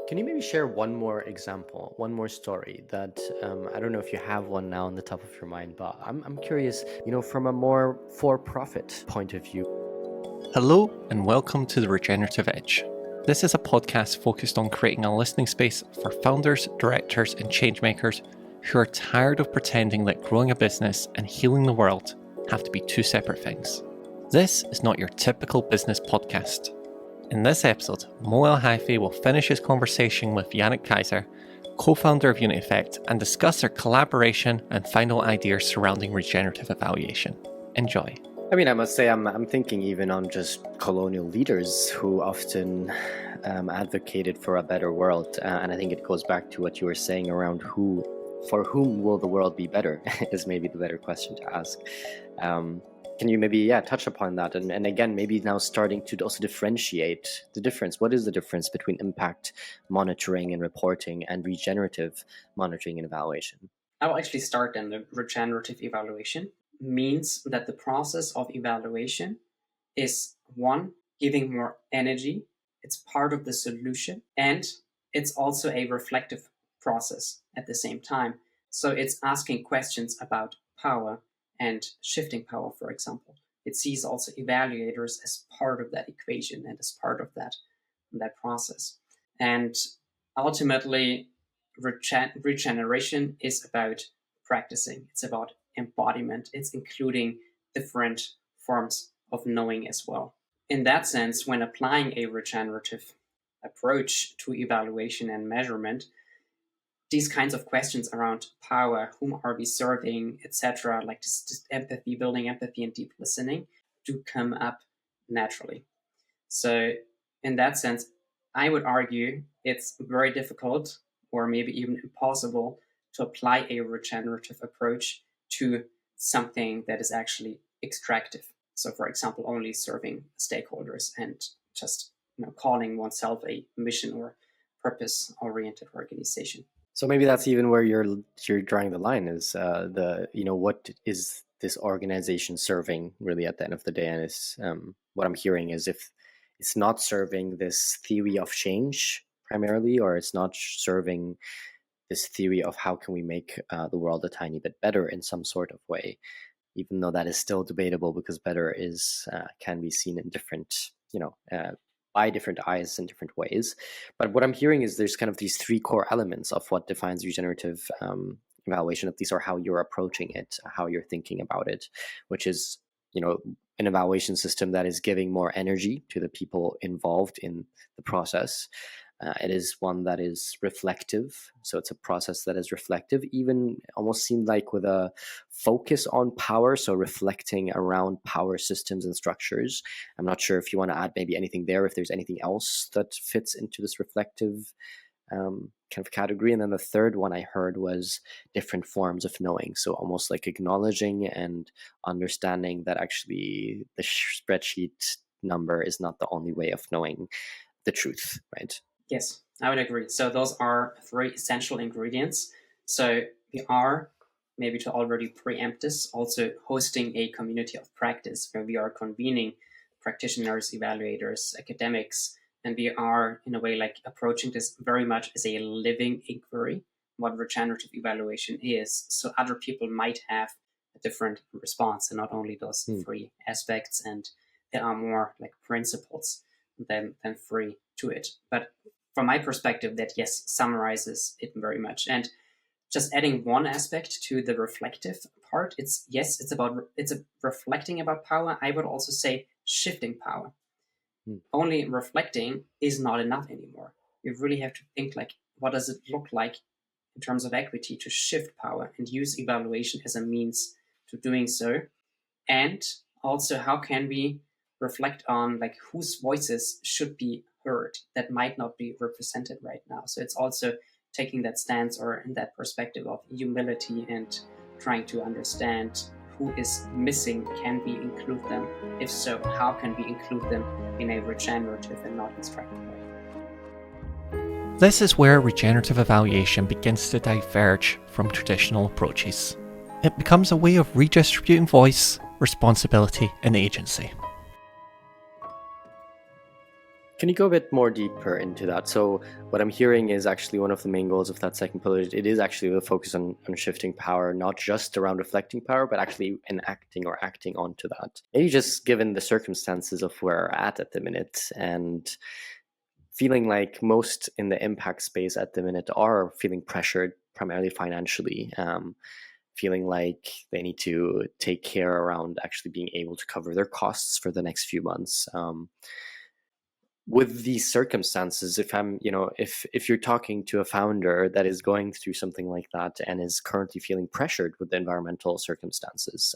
Can you maybe share one more example, one more story that I don't know if you have one now on the top of your mind, but I'm curious, from a more for-profit point of view. Hello, and welcome to the Regenerative Edge. This is a podcast focused on creating a listening space for founders, directors, and changemakers who are tired of pretending that growing a business and healing the world have to be two separate things. This is not your typical business podcast. In this episode, Moh Al-Haifi will finish his conversation with Jannik Kaiser, co-founder of Unity Effect, and discuss their collaboration and final ideas surrounding regenerative evaluation. Enjoy. I mean, I must say I'm thinking even on just colonial leaders who often advocated for a better world. And I think it goes back to what you were saying around for whom will the world be better is maybe the better question to ask. Can you maybe, touch upon that? And again, maybe now starting to also differentiate the difference. What is the difference between impact monitoring and reporting and regenerative monitoring and evaluation? I will actually start then. The regenerative evaluation means that the process of evaluation is one, giving more energy. It's part of the solution, and it's also a reflective process at the same time. So it's asking questions about power and shifting power, for example. It sees also evaluators as part of that equation and as part of that process. And ultimately, regeneration is about practicing. It's about embodiment. It's including different forms of knowing as well. In that sense, when applying a regenerative approach to evaluation and measurement, these kinds of questions around power, whom are we serving, etc., like just empathy, building empathy and deep listening, do come up naturally. So in that sense, I would argue it's very difficult or maybe even impossible to apply a regenerative approach to something that is actually extractive. So for example, only serving stakeholders and just calling oneself a mission or purpose-oriented organization. So maybe that's even where you're drawing the line is what is this organization serving really at the end of the day? And it's what I'm hearing is if it's not serving this theory of change primarily, or it's not serving this theory of how can we make the world a tiny bit better in some sort of way, even though that is still debatable because better is can be seen in different by different eyes in different ways. But what I'm hearing is there's kind of these three core elements of what defines regenerative evaluation, at least, or how you're approaching it, how you're thinking about it, which is, an evaluation system that is giving more energy to the people involved in the process. It is one that is reflective. So it's a process that is reflective, even almost seemed like with a focus on power. So reflecting around power systems and structures. I'm not sure if you want to add maybe anything there, if there's anything else that fits into this reflective kind of category. And then the third one I heard was different forms of knowing. So almost like acknowledging and understanding that actually the spreadsheet number is not the only way of knowing the truth, right? Yes, I would agree. So those are three essential ingredients. So we are, maybe to already preempt this, also hosting a community of practice where we are convening practitioners, evaluators, academics, and we are in a way like approaching this very much as a living inquiry, what regenerative evaluation is. So other people might have a different response, and not only those three aspects, and there are more like principles than three to it. But from my perspective, that yes, summarizes it very much. And just adding one aspect to the reflective part, it's reflecting about power. I would also say shifting power. Only reflecting is not enough anymore. You really have to think like, what does it look like in terms of equity to shift power, and use evaluation as a means to doing so. And also, how can we reflect on like whose voices should be heard that might not be represented right now? So it's also taking that stance or in that perspective of humility and trying to understand who is missing. Can we include them? If so, how can we include them in a regenerative and not extractive way? This is where regenerative evaluation begins to diverge from traditional approaches. It becomes a way of redistributing voice, responsibility, and agency. Can you go a bit more deeper into that? So what I'm hearing is actually one of the main goals of that second pillar. It is actually the focus on shifting power, not just around reflecting power, but actually enacting or acting onto that. Maybe just given the circumstances of where we're at the minute, and feeling like most in the impact space at the minute are feeling pressured primarily financially, feeling like they need to take care around actually being able to cover their costs for the next few months. With these circumstances, if you're talking to a founder that is going through something like that and is currently feeling pressured with the environmental circumstances,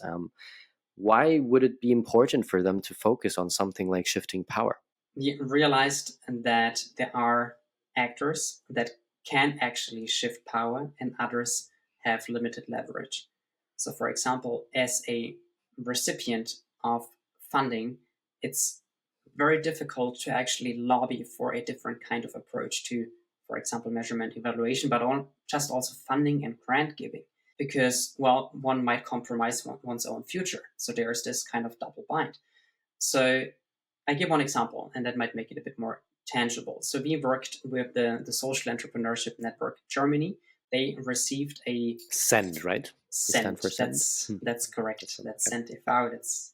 why would it be important for them to focus on something like shifting power? We realized that there are actors that can actually shift power and others have limited leverage. So for example, as a recipient of funding, it's very difficult to actually lobby for a different kind of approach to, for example, measurement evaluation, but just also funding and grant giving, because, well, one might compromise one's own future. So there's this kind of double bind. So I give one example, and that might make it a bit more tangible. So we worked with the Social Entrepreneurship Network Germany. They received a SEND, right? SEND. That's correct. So that's SEND-e.V. That's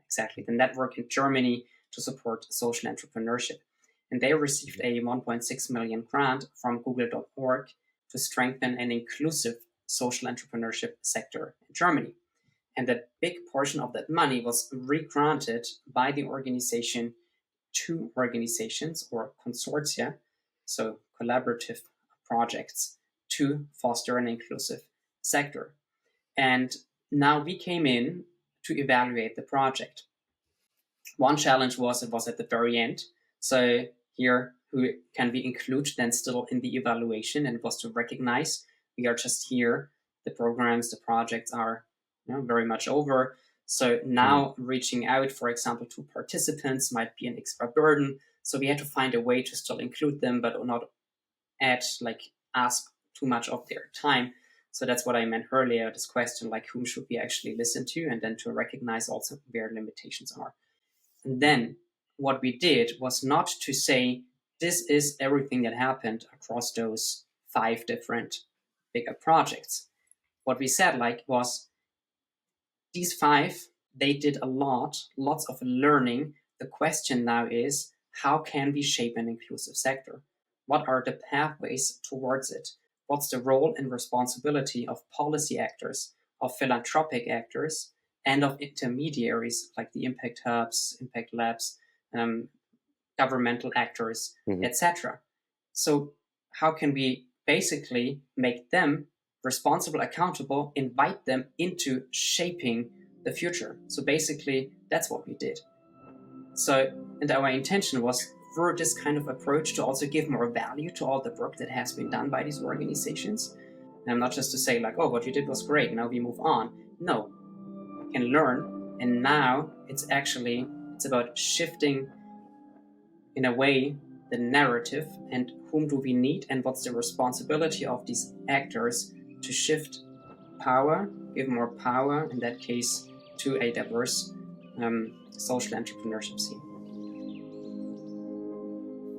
exactly the network in Germany to support social entrepreneurship. And they received a 1.6 million grant from google.org to strengthen an inclusive social entrepreneurship sector in Germany. And that big portion of that money was re-granted by the organization to organizations or consortia, so collaborative projects, to foster an inclusive sector. And now we came in to evaluate the project. One challenge was it was at the very end. So here, who can we include then still in the evaluation? And it was to recognize we are just here. The programs, the projects are very much over. So now reaching out, for example, to participants might be an extra burden. So we had to find a way to still include them, but not ask too much of their time. So that's what I meant earlier, this question, like whom should we actually listen to, and then to recognize also where limitations are. And then what we did was not to say, this is everything that happened across those 5 different bigger projects. What we said was, these 5, they did lots of learning. The question now is, how can we shape an inclusive sector? What are the pathways towards it? What's the role and responsibility of policy actors, of philanthropic actors, and of intermediaries like the impact hubs, impact labs, governmental actors, etc. So how can we basically make them responsible, accountable, invite them into shaping the future? So basically, that's what we did. So, and our intention was through this kind of approach to also give more value to all the work that has been done by these organizations. And not just to say oh, what you did was great, now we move on. No, you can learn. And now it's about shifting in a way the narrative and whom do we need and what's the responsibility of these actors to shift power, give more power, in that case, to a diverse social entrepreneurship scene.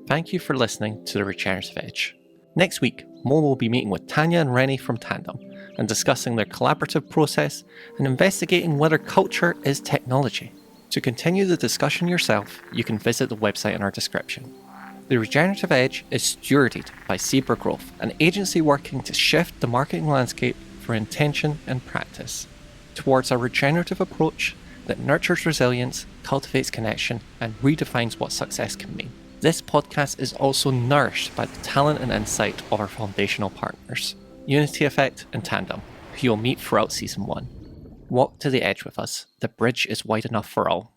Thank you for listening to the Regenerative Edge. Next week, Moh will be meeting with Tanya and Rennie from Tandem and discussing their collaborative process and investigating whether culture is technology. To continue the discussion yourself, you can visit the website in our description. The Regenerative Edge is stewarded by Zebra Growth, an agency working to shift the marketing landscape for intention and practice towards a regenerative approach that nurtures resilience, cultivates connection, and redefines what success can mean. This podcast is also nourished by the talent and insight of our foundational partners, Unity Effect and Tandem, who you'll meet throughout Season 1. Walk to the edge with us. The bridge is wide enough for all.